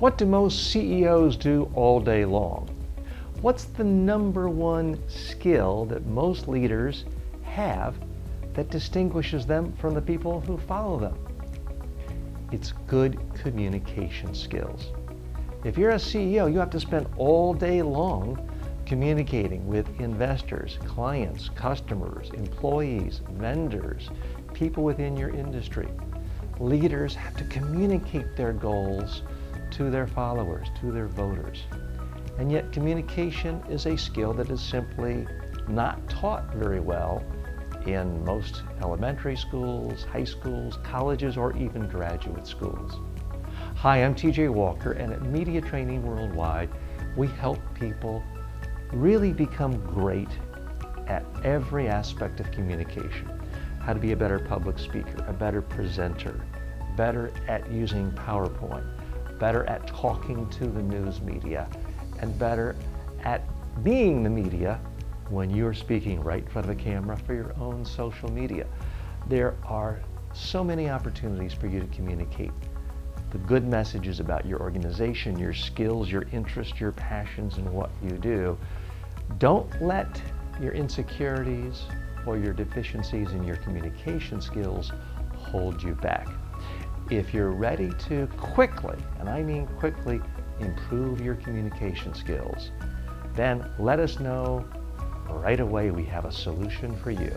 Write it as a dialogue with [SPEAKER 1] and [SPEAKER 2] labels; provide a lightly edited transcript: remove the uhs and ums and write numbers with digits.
[SPEAKER 1] What do most CEOs do all day long? What's the number one skill that most leaders have that distinguishes them from the people who follow them? It's good communication skills. If you're a CEO, you have to spend all day long communicating with investors, clients, customers, employees, vendors, people within your industry. Leaders have to communicate their goals to their followers, to their voters. And yet communication is a skill that is simply not taught very well in most elementary schools, high schools, colleges, or even graduate schools. Hi, I'm TJ Walker, and at Media Training Worldwide, we help people really become great at every aspect of communication. How to be a better public speaker, a better presenter, better at using PowerPoint, better at talking to the news media, and better at being the media when you're speaking right in front of a camera for your own social media. There are so many opportunities for you to communicate the good messages about your organization, your skills, your interests, your passions, and what you do. Don't let your insecurities or your deficiencies in your communication skills hold you back. If you're ready to quickly, and I mean quickly, improve your communication skills, then let us know right away. We have a solution for you.